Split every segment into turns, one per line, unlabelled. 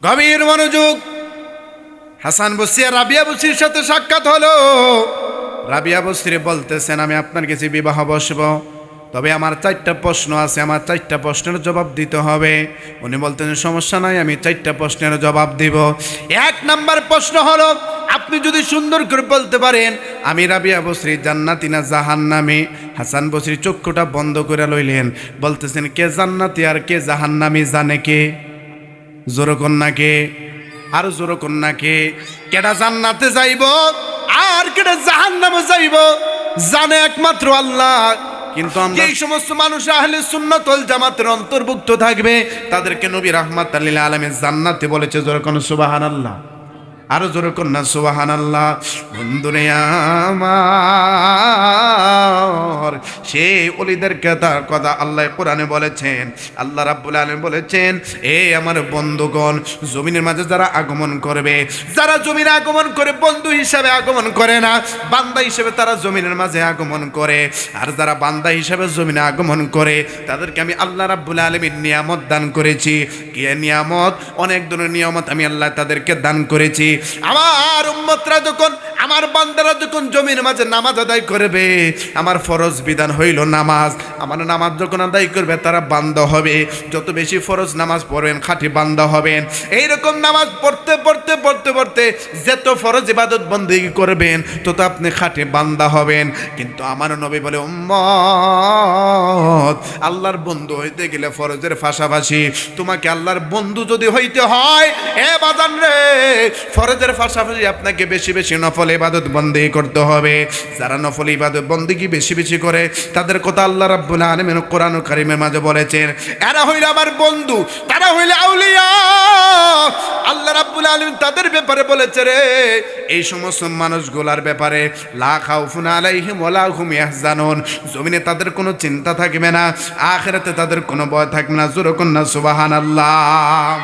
গভীর মনোযোগ। হাসান বসরি আর রাবিয়া বসরির সাথে সাক্ষাৎ হলো। রাবিয়া বসরি বলতেছেন, আমি আপনার কাছে বিবাহ বসব, তবে আমার 4টা প্রশ্ন আছে, আমার 4টা প্রশ্নের জবাব দিতে হবে। উনি বলতেন, সমস্যা নাই, আমি 4টা প্রশ্নের জবাব দিব। 1 নাম্বার প্রশ্ন হলো, আপনি যদি সুন্দর করে বলতে পারেন আমি রাবিয়া বসরি জান্নাতি না জাহান্নামী। হাসান বসরি চক্ষুটা বন্ধ করে লইলেন, বলতেছেন, কে জান্নাতি আর কে জাহান্নামী জানে কে? জোর কন্যাকে, আর জোর কন্যাকে। কেডা জান্নাতে যাইব আর কেডা জাহান্নামে যাইব জানে একমাত্র আল্লাহ। কিন্তু আমরা এই সমস্ত মানুষ আহলে সুন্নাত ওয়াল জামাতের অন্তর্ভুক্ত থাকবে, তাদেরকে নবী রাহমাতাল লিল আলামিন জান্নাতে বলেছে। জোরে কোন সুবহানাল্লাহ, আরো জোরে কোন না সুবহানাল্লাহ। বন্ধুরে আমার, সেই ওলিদের কথা আল্লাহ কোরআনে বলেছেন, আল্লাহ রাব্বুল আলামিন বলেছেন, এ আমার বন্ধুগণ, জমিনের মাঝে যারা আগমন করবে, যারা জমিনে আগমন করে বন্ধু হিসাবে আগমন করে না, বান্দা হিসেবে তারা জমিনের মাঝে আগমন করে, আর যারা বান্দা হিসাবে জমিনে আগমন করে তাদেরকে আমি আল্লাহ রাব্বুল আলামিন নিয়ামত দান করেছি। কি নিয়ামত? অনেক ধরনের নিয়ামত আমি আল্লাহ তাদেরকে দান করেছি। আমার উম্মতরা যখন, আমার বান্দারা যখন জমির মাঝে নামাজ আদায় করবে, আমার ফরজ বিধান হইল নামাজ, আমার নামাজ যখন আদায় করবে তারা বান্দা হবে। যত বেশি ফরজ নামাজ পড়বেন খাঁটি বান্দা হবেন। এইরকম নামাজ পড়তে পড়তে পড়তে পড়তে যত ফরজ ইবাদত বন্দেগী করবেন তত আপনি খাঁটি বান্দা হবেন। কিন্তু আমার নবী বলে, উম্মত, আল্লাহর বন্ধু হইতে গেলে ফরজের পাশাপাশি তোমাকে আল্লাহর বন্ধু যদি হইতে হয়, এ বাজান রে, ফরজের পাশাপাশি আপনাকে বেশি বেশি নফল ইবাদত বন্দেগী করতে হবে। যারা নফল ইবাদত বন্দেগী বেশি বেশি করে তাদের কথা আল্লাহ রাব্বুল আলামিন কোরআন কারীমের মাঝে বলেছেন, এরা হইল আমার বন্ধু, তারা হইল আউলিয়া। আল্লাহ রাব্বুল আলামিন তাদের ব্যাপারে বলেছে, রে এই সমস্ত মানুষগুলার ব্যাপারে, লা খাউফুন আলাইহিম ওয়ালা হুম ইয়াহজানুন, জমিনে তাদের কোনো চিন্তা থাকবে না, আখিরাতে তাদের কোনো ভয় থাকবে না। জোরে কন্না সুবহানাল্লাহ।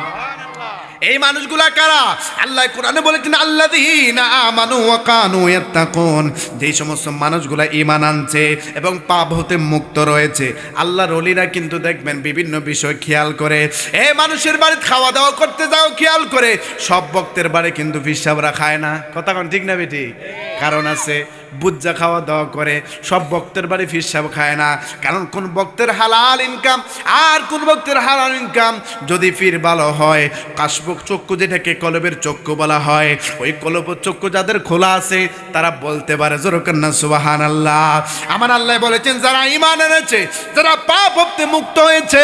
এই মানুষগুলা কারা? আল্লাহ কোরআনে বলেছেন, আল্লাযীনা আমানু ওয়া কানু ইয়াত্তাকুন, যেই সমস্ত মানুষগুলা ঈমান আনছে এবং পাপ হতে মুক্ত রয়েছে। আল্লাহর ওলিরা কিন্তু দেখবেন বিভিন্ন বিষয় খেয়াল করে। এই মানুষের বাড়ি খাওয়া দাওয়া করতে যাও, খেয়াল করে। সব ভক্তের বাড়ি কিন্তু পিসাবরা খায় না। কথা কোন ঠিক না বেটি? কারণ আছে, বুজ্জা খাওয়া দাওয়া করে, সব ভক্তের বাড়ি ফিরসাব খায় না। কারণ কোন ভক্তের হালাল ইনকাম আর কোন ভক্তের হারাম ইনকাম যদি ফির ভালো হয়, কাশবুক চক্ষু যেটাকে কলবের চক্ষু বলা হয়, ওই কলবের চক্ষু যাদের খোলা আছে তারা বলতে পারে জোরে কন্না সুবহানাল্লাহ। আমার আল্লাহ বলেছেন, যারা ঈমান এনেছে, যারা পাপ হতে মুক্ত হয়েছে,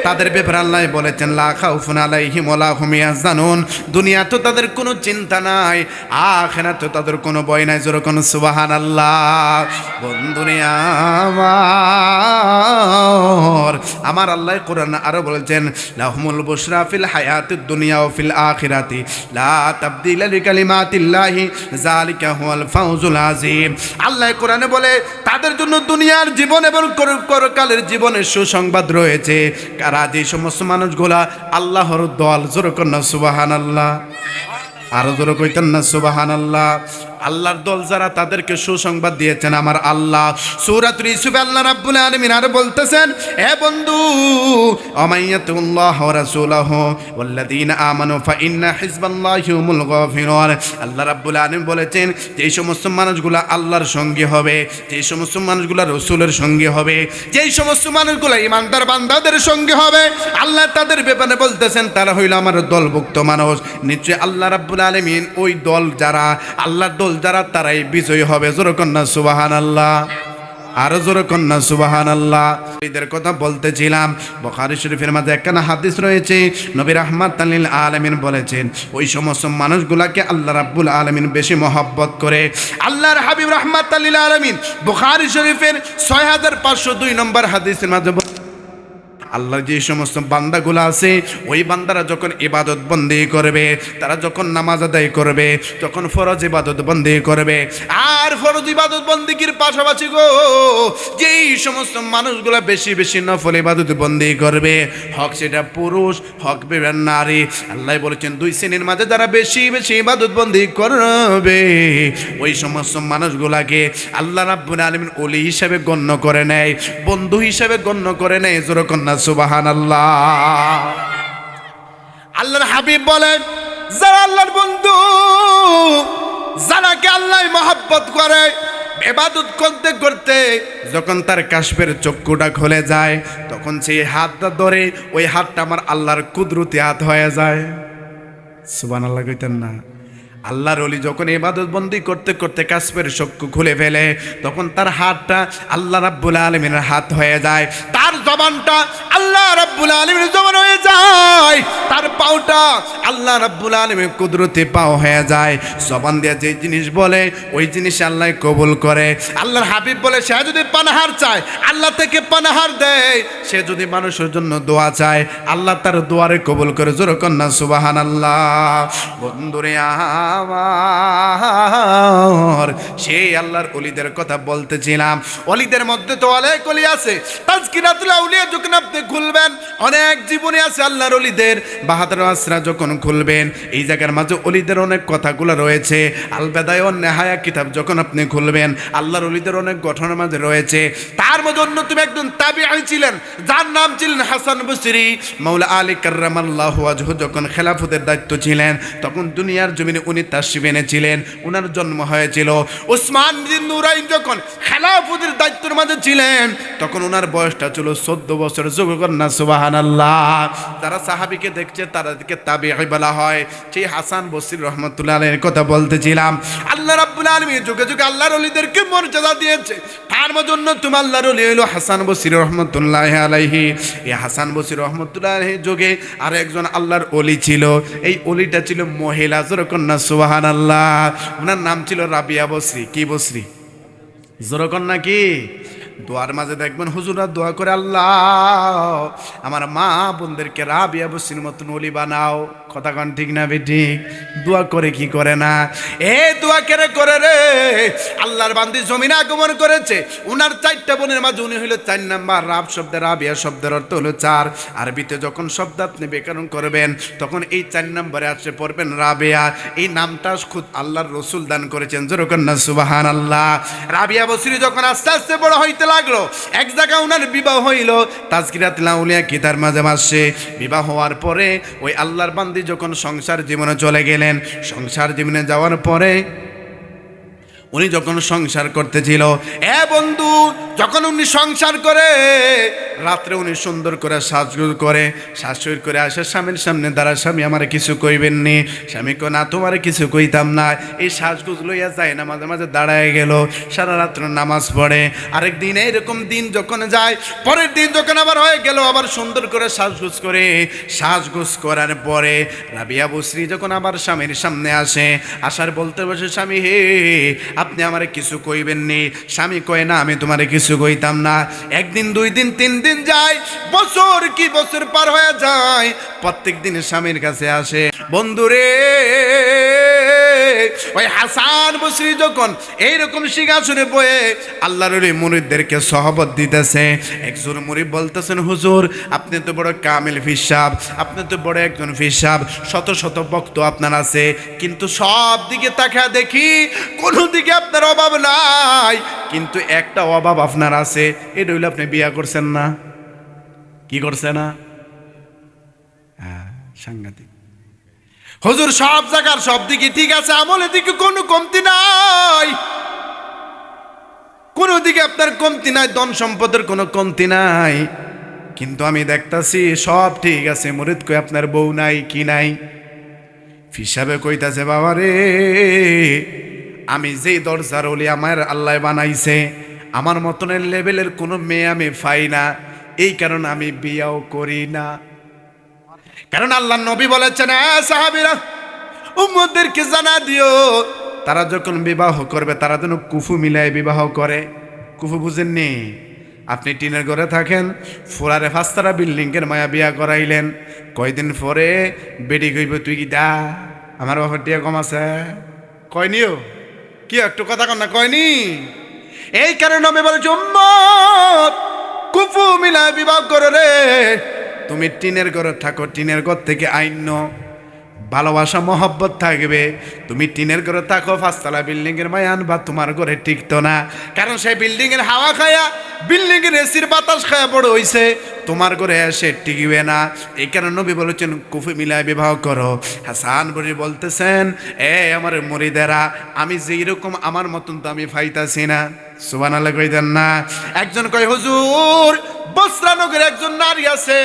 তাদের ব্যাপারে আল্লাহ বলেছেন, লা খাউফুন আলাইহিম ওয়ালা হুম ইয়াহজানুন, দুনিয়া তো তাদের কোনো চিন্তা নাই, আখিরাতে তো তাদের কোনো ভয় নাই। জোরে কন্না সুবহানাল্লাহ। বন্ধুরে আমার আল্লাহ কোরআন আরো বলেছেন, লাহুমুল বুশরা ফিল হায়াতিদ দুনিয়া ওয়া ফিল আখিরাতি লা তাবদীলা লিকালিমাতিল্লাহি যালিকা হুয়াল ফাউজুল আযীম। আল্লাহ কোরআনে বলে, তাদের জন্য দুনিয়ার জীবন এবং পরকালের জীবনের সুসংবাদ রয়েছে। কারা? যে সমস্ত মানুষগুলা আল্লাহর দল। জোরে কন্না সুবহানাল্লাহ, আরো জোরে কইতেন না সুবহানাল্লাহ। আল্লাহর দল যারা, তাদেরকে সুসংবাদ দিয়েছেন আমার আল্লাহ। সূরাতুল ইউসুফ আল্লাহ রাব্বুল আলামিন আর বলতেছেন, হে বন্ধু, আমাইয়াতুল্লাহ ওয়া রাসূলুহু ওয়াল্লাযীনা আমানু ফাইন্না হিজবাল্লাহি হুমুল গাফিরুন। আল্লাহ রাব্বুল আলামিন বলেছেন, যেই সমস্ত মানুষগুলা আল্লাহর সঙ্গী হবে, যেই সমস্ত মানুষগুলা রাসূলের সঙ্গী হবে, যেই সমস্ত মানুষগুলা ঈমানদার বান্দাদের সঙ্গী হবে, আল্লাহ তাদের ব্যাপারে বলতেছেন, তারা হইল আমার দলভুক্ত মানুষ। নিশ্চয় আল্লাহ রাব্বুল আলামিন ওই দল যারা, আল্লাহর দল যারা, তারাই বিজয়ী হবে। জোরে কন্না সুবহানাল্লাহ, আরো জোরে কন্না সুবহানাল্লাহ। এদের কথা বলতেছিলাম, বুখারী শরীফের মাঝে একখানা হাদিস রয়েছে, নবী রাহমাতাল লিল আলামিন বলেছেন, ওই সমস্ত মানুষগুলাকে আল্লাহ রাব্বুল আলামিন বেশি মহব্বত করে। আল্লাহর হাবিব রাহমাতাল লিল আলামিন বুখারী শরীফের 6502 নম্বর হাদিসের মাঝে আল্লাহর যে সমস্ত বান্দাগুলো আছে, ওই বান্দারা যখন ইবাদত বন্দেগী করবে, তারা যখন নামাজ আদায় করবে, যখন ফরজ ইবাদত বন্দেগী করবে, আর ফরজ ইবাদত বন্দেগীর পাশাপাশি গো যেই সমস্ত মানুষগুলো বেশি বেশি নফল ইবাদত বন্দেগী করবে, হক সেটা পুরুষ হক বেবেন নারী, আল্লাহ বলেছেন 2 শ্রেণীর মাঝে যারা বেশি বেশি ইবাদত বন্দেগী করবে, ওই সমস্ত মানুষগুলাকে আল্লাহ রাব্বুল আলামিন ওলি হিসেবে গণ্য করে নেয়, বন্ধু হিসেবে গণ্য করে নেয়। জোরে কন্না সুবহানাল্লাহ। আল্লাহর হাবিব বলেন, যারা আল্লাহর বন্ধু, যারাকে আল্লাহ মহব্বত করে, ইবাদত করতে করতে যখন তার কাশফের চক্ষুটা খুলে যায়, তখন সেই হাতটা ধরে ওই হাতটা আমার আল্লাহর কুদরতি হাত হয়ে যায়। সুবহানাল্লাহ কইতেন না? আল্লাহর ওলি যখন ইবাদত বন্দি করতে করতে কাশফের চক্ষু খুলে ফেলে, তখন তার হাতটা আল্লাহ রাব্বুল আলামিনের হাত হয়ে যায়, তার জবানটা আল্লাহ রাব্বুল আলামিনের জবান হয়ে যায়, তার পাওটা আল্লাহ রাব্বুল আলামিনের কুদরতি পাও হয়ে যায়। জবান দিয়ে যে জিনিস বলে ওই জিনিস আল্লাহ কবুল করে। আল্লাহর হাবিব বলে, সে যদি পানাহার চায় আল্লাহ থেকে পানাহার দেয়, সে যদি মানুষের জন্য দোয়া চায় আল্লাহ তার দোয়ারে কবুল করে। জোরে কন্যা সুবহানাল্লাহ। বন্ধুরে আমার, সেই আল্লাহর ওলিদের কথা বলতেছিলাম। ওলিদের মধ্যে তো অনেক ওলি আছে। তাজকিরাতুল আউলিয়া যখন আপনি খুলবেন, অনেক জীবনী আছে আল্লাহর ওলিদের। বাহাদুর আসরা যখন খুলবেন, এই জায়গার মাঝে ওলিদের অনেক কথাগুলো রয়েছে। আল বেদায়া ওয়ান নেহায়া কিতাব যখন আপনি খুলবেন, আল্লাহর ওলিদের অনেক ঘটনার মাঝে রয়েছে। তার মধ্যে অন্যতম একজন তাবিঈ ছিলেন, যার নাম ছিলেন হাসান বসরি। মাওলা আলী কাররামাল্লাহু ওয়াজহু যখন খেলাফতের দায়িত্ব ছিলেন, তখন দুনিয়ার জমিনে উনি তাশরিফ এনেছিলেন। উনার জন্ম হয়েছিল। ওসমান বিন নুরাইন যখন খেলাফতের দায়িত্বের মাঝে ছিলেন, তখন উনার বয়সটা ছিল 14 বছর। যুবকন্যা সুবহানাল্লাহ। যারা সাহাবীকে দেখছে তাদেরকে তাবিঈ বলা হয়। সেই হাসান বসরি রহমাতুল্লাহ আলাইহির কথা বলতেছিলাম। আল্লাহ রাব্বুল আলামিন যুগে যুগে আল্লাহর ওলিদেরকে মর্যাদা দিয়েছে। তার মধ্যে অন্যতম আল্লাহর ওলি হলো হাসান বসরি রহমাতুল্লাহ আলাইহি। এই হাসান বসরি রহমাতুল্লাহ আলাইহির যুগে আর একজন আল্লাহর ওলি ছিল। এই ওলিটা ছিল মহিলা। জোরকন্যা সুবহানাল্লাহ। ওনার নাম ছিল রাবিয়া বসরি। কি বসরি? জোরকন্যা কি? দোয়ার মাঝে দেখবেন হুজুরা দোয়া করে, আল্লাহ আমার মা বোনদেরকে রাবিয়া বসরির মতন ওলি বানাও। কথা কন ঠিক না বেঠিক? দোয়া করে কি করে না? দোয়া কেড়ে করে রে। আল্লাহর বান্দি জমিনে আগমন করেছে। উনার 4টা বোনের মাঝে উনি হইল 4 নাম্বার। রাব শব্দের, রাবিয়া শব্দের অর্থ হলো 4। আরবিতে যখন শব্দ আপনি ব্যাকরণ করবেন, তখন এই 4 নম্বরে আসে পড়বেন রাবিয়া। এই নামটা খুদ আল্লাহর রসুল দান করেছেন। জোরকন্যা সুবহানাল্লাহ। রাবিয়া বসরি যখন আস্তে আস্তে বড় হইতে লাগলো, এক জায়গায় উনার বিবাহ হইল। তাজকিরাতুল আউলিয়া কিতার মাঝে মাসে বিবাহ হওয়ার পরে ওই আল্লাহর বান্দি যখন সংসার জীবনে চলে গেলেন, সংসার জীবনে যাওয়ার পরে উনি যখন সংসার করতেছিল, বন্ধু, যখন উনি সংসার করে রাত্রে উনি সুন্দর করে সাজগুজ করে শাশুড়ি করে আসে স্বামীর সামনে দাঁড়া, স্বামী আমার কিছু কইবেন নি। স্বামী কো না, তোমার কিছু কইতাম না। এই সাজগুজ লইয়া যায় না, মাঝে মাঝে দাঁড়ায় গেল, সারা রাত্র নামাজ পড়ে। আরেকদিন এইরকম দিন যখন যায়, পরের দিন যখন আবার হয়ে গেল, আবার সুন্দর করে সাজগুজ করে, সাজগুজ করার পরে রাবিয়া বসরি যখন আবার স্বামীর সামনে আসে, আসার বলতে বসে, স্বামী হে, আপনি আমারে কিছু কইবেন নি। স্বামী কয় না, আমি তোমারে কিছু কইতাম না। একদিন, 2 দিন, 3 দিন যায়, বছর কি বছর পার হয়ে যায়। প্রত্যেক দিন স্বামীর কাছে আসে। বন্ধুরে, ওই হাসান বসরি যখন এইরকম সিংহাসনে বয়ে আল্লাহর ওই মুরিদদেরকে সহবত দিতেছে, একজন মুরিদ বলতেছেন, হুজুর আপনি তো বড় কামিল পীর সাহেব, আপনি তো বড় একজন পীর সাহেব, শত শত ভক্ত আপনার আছে, কিন্তু সব দিকে তাকা দেখি কোনো দিকে আপনার অভাব নাই, কিন্তু একটা অভাব আপনার আছে। এটা হইলে আপনি বিয়া করছেন না। কি করছে না? সাংঘাতিক। হুজুর সব জায়গার সব দিকে ঠিক আছে, আমলের দিকে কোনো কমতি নাই, কোনো দিকে আপনার কমতি নাই, ধন সম্পদের কোনো কমতি নাই, কিন্তু আমি দেখতাছি সব ঠিক আছে। মুরিদ কই আপনার বউ নাই? কি নাই? হিসাবে কইতাছে, বাবা রে, আমি যেই দরজার ওলি আমার আল্লাহ বানাইছে, আমার মতনের লেভেলের কোনো মেয়ে আমি পাই না, এই কারণে আমি বিয়াও করি না। কারণ আল্লাহ নবী বলেছেন, সাহাবীরা উম্মতদেরকে জানা দিও, তারা যখন বিবাহ করবে তারা যেন কুফু মিলায় বিবাহ করে। কুফু বুঝেননি? আপনি টিনের ঘরে থাকেন, ফোরারে 5 বিল্ডিংয়ের মায়া বিয়া করাইলেন, কয়দিন পরে বেডি কইব, তুই কি দা আমার বাবার টিয়া কম আছে? কয়নিও? কি একটু কথা কন না, কয়নি? এই কারণে আমি বলেছি, উম্মত কুফু মিলায় বিবাহ করে রে। তুমি টিনের ঘরে থাকো, টিনের ঘর থেকে আইন ভালোবাসা মহব্বত থাকবে। তুমি টিনের ঘরে থাকো, পাঁচতলা বিল্ডিং এর মায় আনবা, তোমার ঘরে টিকতো না, কারণ সেই বিল্ডিং এর হাওয়া খায়া, বিল্ডিং এর এসির বাতাস খায়া বড় হইছে, তোমার ঘরে এসে টিকবে না। এই কারণে নবী বলেছেন কুফি মিলায় বিবাহ করো। হাসান বসরি বলতেছেন, আমার মুরিদেরা, আমি যেই রকম আমার মতন তো আমি ফাইতাছি না। সুবহানাল্লাহ কইতেন না? একজন কয়, হুজুর বসরা নগরে একজন নারী আছে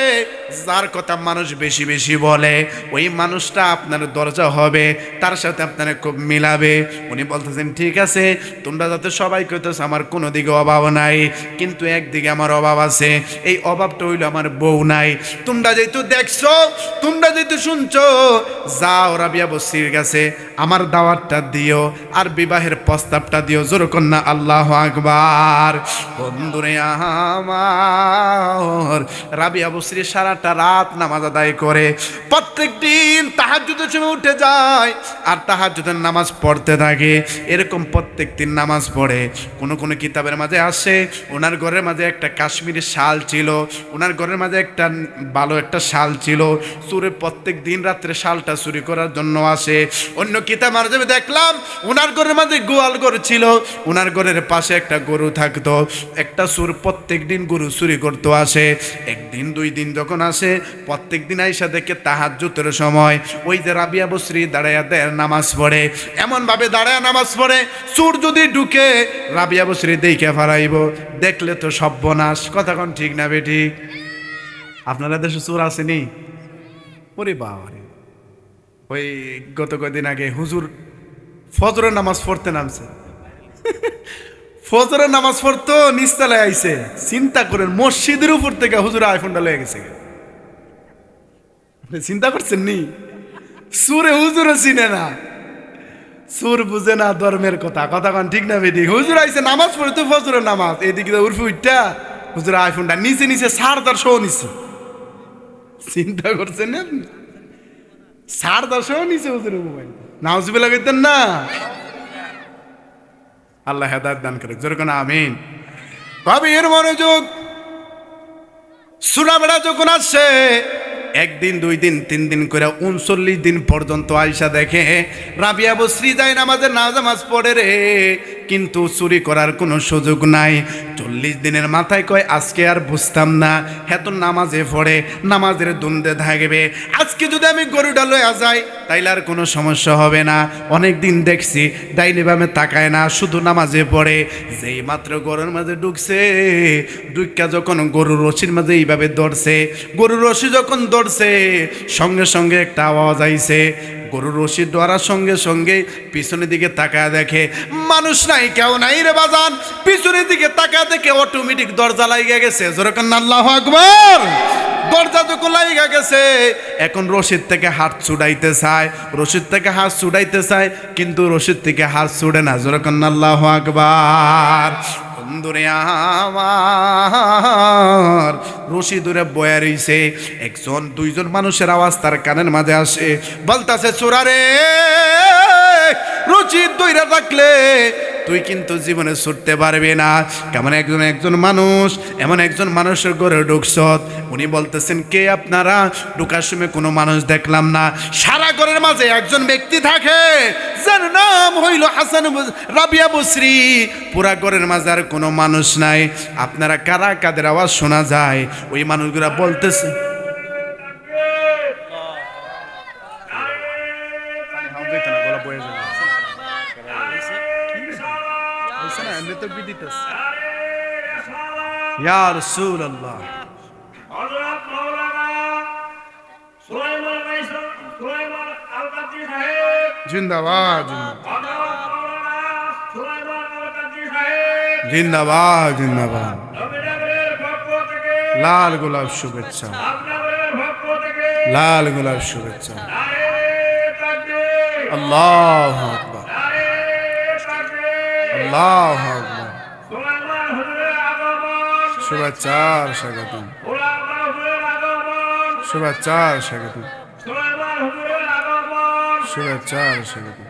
যার কথা মানুষ বেশি বেশি বলে, ওই মানুষটা আপনার দরজা হবে, তার সাথে আপনারা খুব মিলাবে। উনি বলতেছেন, ঠিক আছে, তোমরা যাতে সবাই কইতেছ আমার কোনো দিকে অভাব নাই, কিন্তু একদিকে আমার অভাব আছে। এই অভাবটা হইল আমার বউ নাই। তোমরা যেহেতু দেখছো, তোমরা যেহেতু শুনছো, যাও রাবিয়া বসরির কাছে আমার দাওয়াতটা দিও আর বিবাহের প্রস্তাবটা দিও। জোরে কন্যা আল্লাহু আকবার। বন্ধুরে আমার, রাবিয়া বসরি সারাটা রাত নামাজ আদায় করে, প্রত্যেক দিন তাহাজ্জুদের সময় উঠে যায় আর তাহাজ্জুদের নামাজ পড়তে থাকে। এরকম প্রত্যেক দিন নামাজ পড়ে। কোন কোন কিতাবের মাঝে আসে ওনার ঘরের মাঝে একটা কাশ্মীরি শাল ছিল, ওনার ঘরের মাঝে একটা ভালো একটা শাল ছিল। চুরে প্রত্যেক দিন রাত্রে শালটা চুরি করার জন্য আসে। অন্য কিতাব মাঝে দেখলাম ওনার ঘরের মাঝে গোয়াল গরু ছিল, ওনার ঘরের পাশে একটা গরু থাকতো। একটা চোর প্রত্যেক দিন গরু চুরি করতে আসে। একদিন দুই দিন যখন আসে, প্রত্যেক দিন আইসা দেখে তাহাজ্জুদের সময় ওই যে রাবিয়া বসরি দাঁড়ায়া দেয় নামাজ পড়ে, এমন ভাবে দাঁড়ায় নামাজ পড়ে, চোর যদি ঢুকে রাবিয়া বসরি দেখে ফারাইব, দেখলে তো সর্বনাশ। কথা কোন ঠিক না বেটি? আপনারা দেশে চোর আসেনি? ওরে বাবা রে, ওই গত কদিন আগে হুজুর ফজরের নামাজ পড়তে নামছে, ফজরের নামাজ পড়তো, নিচতলায় আইছে। চিন্তা করেন, মসজিদের উপর থেকে হুজুর আইফোনটা লয়ে গেছে। আপনি চিন্তা করছেন নি? সুরে হুজুরও চিনে না, সুর বুঝে না ধর্মের কথা। কথা কন ঠিক না বেদি? হুজুর আইছে নামাজ পড়তো, ফজরের নামাজ, এদিকে উর্ফে উঠটা হুজুর আইফোনটা নিচে নিচে 10.5 নিচে। চিন্তা করছেন না? 10.5 নিচে হুজুরের মোবাইল। নাউজুবিল্লাহ কইতেন না? আল্লাহ হেদায়েত দান করে। যেরকম আমিন। গভীর মনোযোগ। সূরা বেড়া যখন আসছে, একদিন দুই দিন তিন দিন করে 39 দিন পর্যন্ত আয়সা দেখে রাবিয়া বসরি যায় নামাজের নামাজ পড়ে রে, কিন্তু চুরি করার কোনো সুযোগ নাই। 40 দিনের মাথায় কয়, আজকে আর বুঝতাম না, হেত নামাজে পড়ে, নামাজের দ্বন্দ্বে থাকবে। আজকে যদি আমি গরুটা লইয়া যাই তাইলে আর কোনো সমস্যা হবে না। অনেক দিন দেখছি ডাইনে বামে তাকায় না, শুধু নামাজে পড়ে। যেই মাত্র গরুর মাঝে ঢুকছে, ঢুকা যখন গরুর রশির মাঝে এইভাবে দৌড়ছে, গরুর রশি যখন দৌড়ছে, সঙ্গে সঙ্গে একটা আওয়াজ আইছে। গরুর রশি ধরার সঙ্গে সঙ্গে পিছনের দিকে তাকায় দেখে মানুষ নাই, কেউ নাই রে বাজান। পিছনের দিকে তাকায় দেখে অটোমেটিক দরজা লাগিয়ে গেছে। যেরকম আল্লাহু আকবার। দরজা যখন লাগিয়ে গেছে, এখন রশিদ থেকে হাত ছুটাইতে চায়, রশিদ থেকে হাত ছুটাইতে চায়, কিন্তু রশিদ থেকে হাত ছুটে না। যেরকম আল্লাহু আকবার। বন্ধুরে আমার, রশি ধরে বয়া রইছে। একজন দুইজন মানুষের আওয়াজ তার কানের মাঝে আসে, বলতাছে, চোরারে, রশি ধইরা রাখলে তুই কিন্তু জীবনে ছুটতে পারবি না। কেমন একজন মানুষ, এমন একজন মানুষের ঘরে ঢুকছ। উনি বলতেছেন, কে আপনারা? ঢুকার সময় কোনো মানুষ দেখলাম না। সারা ঘরের মাঝে একজন ব্যক্তি থাকে, যার নাম হইল হাসান রাবিয়া বসরি। পুরা ঘরের মাঝে আর কোনো মানুষ নাই। আপনারা কারা, কাদের আওয়াজ শোনা যায়? ওই মানুষগুলা বলতেছে, ইয়া রাসূলুল্লাহ, জিন্দাবাদ জিন্দাবাদ জিন্দাবাদ। লাল গোলাপ শুভেচ্ছা, লাল গোলাপ শুভেচ্ছা। আল্লাহু আকবার, আল্লাহু আকবার। শুভেচ্ছার স্বাগতম, শুভেচ্ছার স্বাগতম, শুভেচ্ছার স্বাগতম।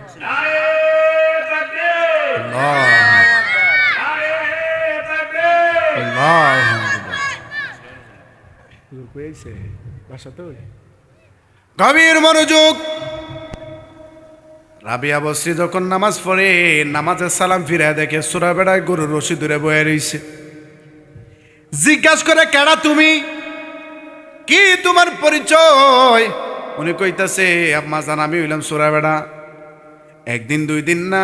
গভীর মনোযোগ। রাবিয়া বসরি যখন নামাজ পড়ে, নামাজের সালাম ফিরে দেখে সুরা বেড়ায় গরুর রশি দূরে বয়ে রইছে। জিজ্ঞাসা করে, কেডা তুমি, কি তোমার পরিচয়? উনি কইতাছে, আম্মা জান আমি হইলাম সুরা বেড়া। একদিন দুই দিন না,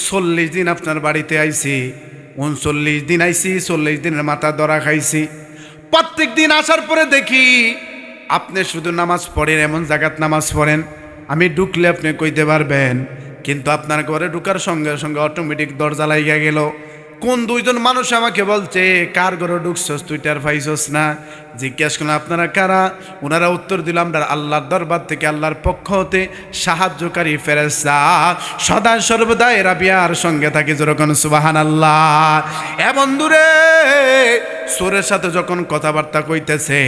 40 দিন আপনার বাড়িতে আইছি। 39 দিন আইছি, 40 দিনের মাথা ধরা খাইছি। প্রত্যেক দিন আসার পরে দেখি আপনি শুধু নামাজ পড়েন, এমন জায়গাত নামাজ পড়েন আমি ঢুকলে আপনি কইতে পারবেন, কিন্তু আপনার ঘরে ঢুকার সঙ্গে সঙ্গে অটোমেটিক দরজা লাইগা গেল। কোন দুইজন মানুষ আমাকে বলছে, কার ঘরে ঢুকছস তুই টের পাইছস না? জিজ্ঞেস করলাম আপনারা কারা? ওনারা উত্তর দিলাম, আমরা আল্লাহর দরবার থেকে, আল্লাহর পক্ষ হতে সাহায্যকারী ফেরেশতা, সদা সর্বদা রাবিয়ার সঙ্গে থাকে। যেরকম সুবহানাল্লাহ। এমন দূরে সুরের সাথে যখন কথাবার্তা কইতেছে,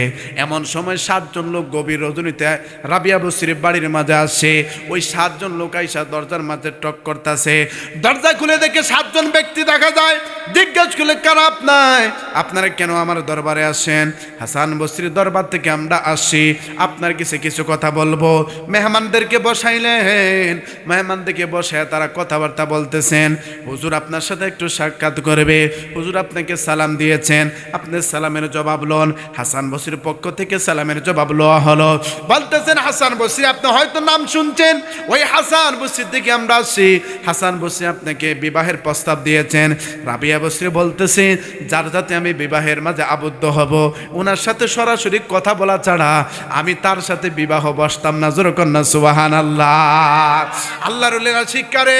এমন সময় 7 জন লোক গভীর রজনীতে রাবিয়া বসরির বাড়ির মাঝে আসে। ওই 7 জন লোক আইসা দরজার মাঝে টক করতেছে। দরজা খুলে দেখে 7 জন ব্যক্তি দেখা যায়। জিজ্ঞাসা করলে, কারা আপনারা কেন আমার দরবারে আসেন? হাসান বসরির দরবার থেকে আমরা আসি, আপনার কাছে কিছু কথা বলবো। মেহমানদেরকে বসাইলেন, মেহমানদেরকে বসায় তারা কথাবার্তা বলতেছেন। হুজুর আপনার সাথে একটু সাক্ষাৎ করবে, হুজুর আপনাকে সালাম দিয়েছেন, আপনি সালামের জবাব লন। হাসান বসরির পক্ষ থেকে সালামের জবাব লওয়া হলো। বলতেছেন, হাসান বসরি আপনি হয়তো নাম শুনছেন, ওই হাসান বসরির থেকে আমরা আসি। হাসান বসরি আপনাকে বিবাহের প্রস্তাব দিয়েছেন। রাবিয়া বসরি বলতেছে, যার যাতে আমি বিবাহের মাঝে আবদ্ধ হব, ওনার সাথে সরাসরি কথা বলা ছাড়া আমি তার সাথে বিবাহ বসতাম না। জোরে কন্যা সুবহানাল্লাহ। আল্লাহর ওলিরা শিক্ষারে,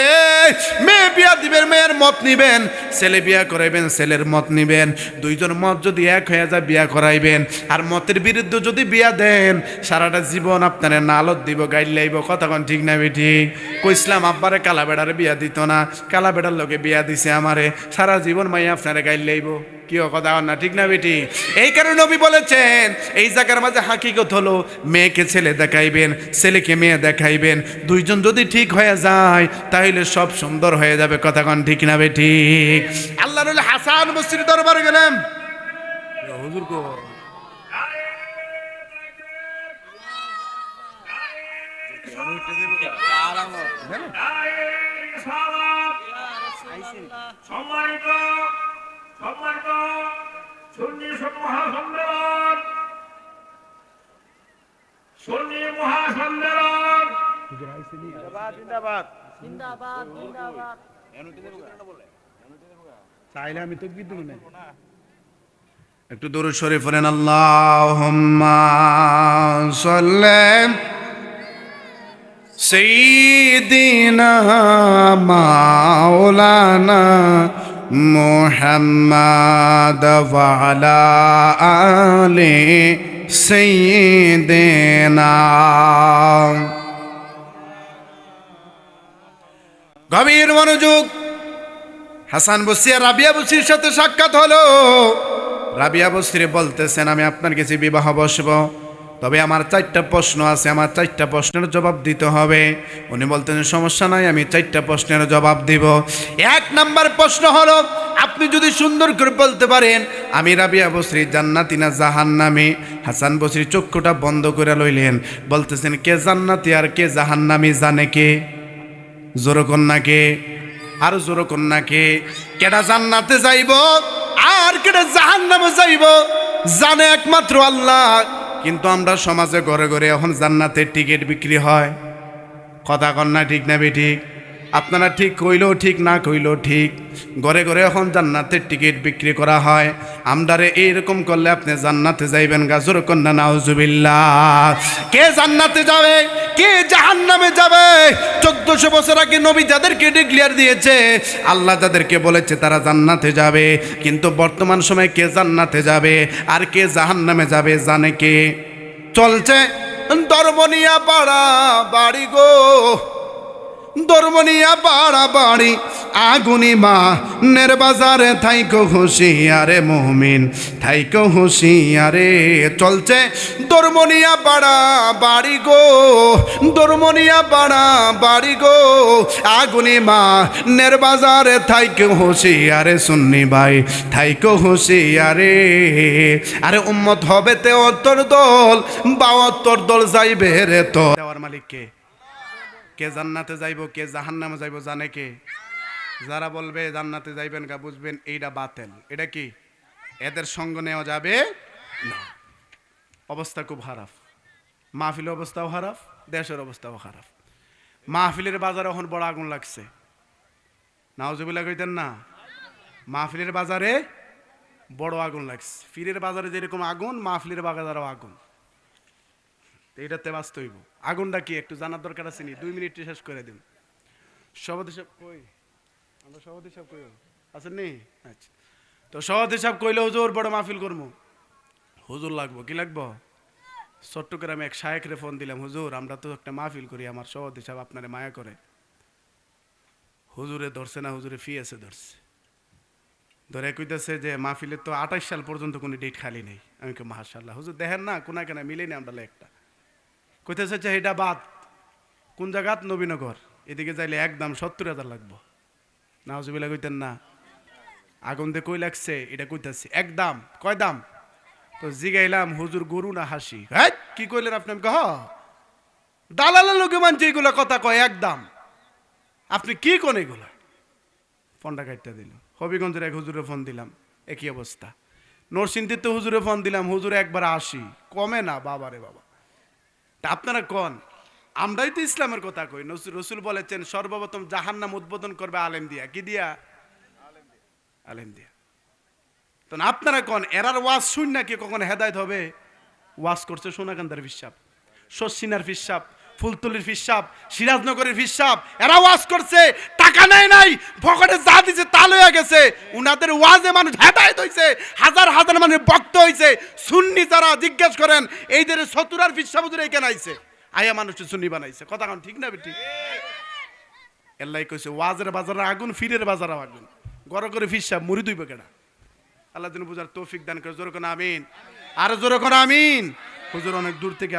মেয়ে বিয়া দিবেন, মেয়ের মত নিবেন, ছেলে বিয়া করাইবেন, ছেলের মত নিবেন। দুইজন মত যদি এক হয়ে যায় বিয়া করাইবেন, আর মতের বিরুদ্ধে যদি বিয়া দেন, সারাটা জীবন আপনার নালত দিব, গাইড লাইব। কথা কোন ঠিক না ঠিক? কইসলাম আব্বারে কালা বেড়ারে বিয়া দিত না, কালা বেড়ার লোকে বিয়া দিছে আমারে, সারা জীবন মাইয়া আপনারে গাইড লাইব। কি কথা না ঠিক না বেটি? এই কারণে নবী বলেছেন, এই জায়গার মাঝে হাকিকত হলো, মেয়েকে ছেলে দেখাইবেন, ছেলেকে মেয়ে দেখাইবেন। দুইজন যদি ঠিক হয়ে যায় তাহলে সব সুন্দর হয়ে যাবে। কথা কোন ঠিক না বেটি? আল্লাহর ওলি হাসান বসরির দরবারে গেলেন। হুজুর কো
সম্মানিত সম্মানিত সুন্নি মহাসম্মেলন, সুন্নি মহাসম্মেলন
চাইলে আমি তো কি দেব না। একটু দরুদ শরীফ পড়েন। আল্লাহুম্মা সাল্লি সাইয়্যিদিনা মাওলানা মুহাম্মাদ ওয়া আলা আলি সাইয়্যিদিনা। গভীর মনোযোগ। হাসান বসরি আর রাবিয়া বসরির সাথে সাক্ষাৎ হলো। রাবিয়া বসরি বলতেছেন, আমি আপনার কাছে বিবাহ বসব, তবে আমার 4টা প্রশ্ন আছে, আমার 4টা প্রশ্নের জবাব দিতে হবে। উনি বলতেছেন, সমস্যা নাই, আমি 4টা প্রশ্নের জবাব দিব। 1 নাম্বার প্রশ্ন হলো, আপনি যদি সুন্দর করে বলতে পারেন আমি রাবিয়া বসরি জান্নাতি না জাহান্নামী। হাসান বসরি চক্ষুটা বন্ধ করে লইলেন। বলতেছেন, কে জান্নাতি আর কে জাহান্নামী জানে কে? জোরে কন্যা কে? আর জোরে কন্যা কে? কেডা জান্নাতে যাইব আর কেডা জাহান্নামে যাইব জানে একমাত্র আল্লাহ। কিন্তু আমরা সমাজে ঘরে ঘরে এখন জান্নাতের টিকিট বিক্রি হয়। কথা কন্যা ঠিক না বেঠিক? আপনারা ঠিক কইলেও ঠিক, না কইলেও ঠিক, ঘরে ঘরে এখন জান্নাতের টিকিট বিক্রি করা হয়। আমদারে এইরকম করলে আপনি জান্নাতে যাইবেন গা। জোরে কন্যা নাউজুবিল্লাহ। কে জান্নাতে যাবে, কে জাহান্নামে যাবে? 1400 বছর আগে নবী যাদেরকে ডিক্লেয়ার দিয়েছে, আল্লাহ যাদেরকে বলেছে তারা জান্নাতে যাবে। কিন্তু বর্তমান সময়ে কে জান্নাতে যাবে আর কে জাহান্নামে যাবে জানে কে? চলছে ধর্মনিয়া পাড়া বাড়ি গো, ধর্মনিয়া পাড়া বাড়ি আগুনি মা নের বাজারে থাইকো হুঁশিয়ারে মুমিন, থাইকো হুঁশিয়ারে। চলছে ধর্মনিয়া পাড়া বাড়ি গো, ধর্মনিয়া পাড়া বাড়ি গো, আগুনি মা নের বাজারে থাইকো হুঁশিয়ারে। সুন্নি ভাই থাইকো হুঁশিয়ারে। আরে উম্মত হবে 73 দল, 72 দল যাইবে রে। তো দেওয়ার মালিক কে? কে জান্নাতে যাইব কে জাহান্নামে যাইব জানে কে? যারা বলবে জান্নাতে যাইবেন গা বুঝবেন এইটা বাতেল, এটা কি এদের সঙ্গ নেওয়া যাবে না। অবস্থা খুব খারাপ, মাহফিলের অবস্থাও খারাপ, দেশের অবস্থাও খারাপ। মাহফিলের বাজারে এখন বড় আগুন লাগছে, নাউজুবিল্লাহ কইতেন না? মাহফিলের বাজারে বড় আগুন লাগছে। ফিরের বাজারে যেরকম আগুন, মাহফিলের বাজারেও আগুন। এইটাতে বাঁচতে হইব। আগুনটা কি একটু জানার দরকার আছে নি? 2 মিনিট শেষ করে দিন। সভাপতি সাহেব কই? আমরা সভাপতি সাহেব কই আছেন নি? আচ্ছা, তো সভাপতি সাহেব কইলে হুজুর বড় মাহফিল করবো, হুজুর লাগবো, কি লাগবো? চট্টগ্রামে এক শায়েখরে ফোন দিলাম, হুজুর আমরা তো একটা মাহফিল করি, আমার সভাপতি সাহেব আপনারে মায়া করে। হুজুরে ধরছে না, হুজুরে ফি আছে ধরছে, ধরে কইতেছে যে মাহফিলের তো 28 সাল পর্যন্ত কোনো ডেট খালি নেই। আমি কে মাশাআল্লাহ হুজুর দেখেন না কোনা কেনা মিলেই না আমরা একটা। কইতেছে যে এটা বাদ, কোন জায়গাত? নবীনগর। এদিকে যাইলে একদম 70,000 লাগবো। নাউজুবিল্লাহ কইতেন না? আগুন দিয়ে কই লাগছে এটা কইতাছি একদম। কয় দাম? তো জিগাইলাম হুজুর গরু না হাসি? হ্যাঁ কি কইলেন আপনি? আমি কহ দালালের লোকে মানছে এগুলা কথা কয় একদম, আপনি কি কোন এগুলা? ফোনটা কাটতে দিল। হবিগঞ্জের এক হুজুরে ফোন দিলাম, একই অবস্থা। নরসিংদীতে হুজুরে ফোন দিলাম, হুজুরে একবার 80, কমে না। বাবারে বাবা, তা আপনারা কোন? আমরাই তো ইসলামের কথা কই। রসুল বলেছেন সর্বপ্রথম জাহান্নাম উদ্বোধন করবে আলেম দিয়া। কি দিয়া? আলেম দিয়া। তো আপনারা কোন? এরার ওয়াজ শুন না কি কখন হেদায়েত হবে? ওয়াজ করছে সোনাকান্দার ফিসাব, শশিনার ফিসাব, ফুলতলির ফিসাব, সিরাজনগরের ফিসাব, এরা ওয়াজ করছে, টাকা নেয় নাই, পকেটে যা দিছে তা লইয়া গেছে। উনাদের ওয়াজে মানুষ হেদায়েত হইছে, হাজার হাজার মানুষ বক্ত হইছে। সুন্নি যারা জিজ্ঞেস করেন এইদের সতুরার ফিসাব হুজুর এইখানে আইছে, আয়া মানুষকে সুন্নি বানাইছে। কথা কোন ঠিক না বেটি? এল্লাই কইছে ওয়াজের বাজারে আগুন, ফিরের বাজারে আগুন। গড় করে ফিসাব মুড়ি দুই বেকেটা। আল্লাহ যেন বুঝার তৌফিক দান করে। জোরে কোন আমিন, আর জোরে কোন আমিন। হুজুর অনেক দূর থেকে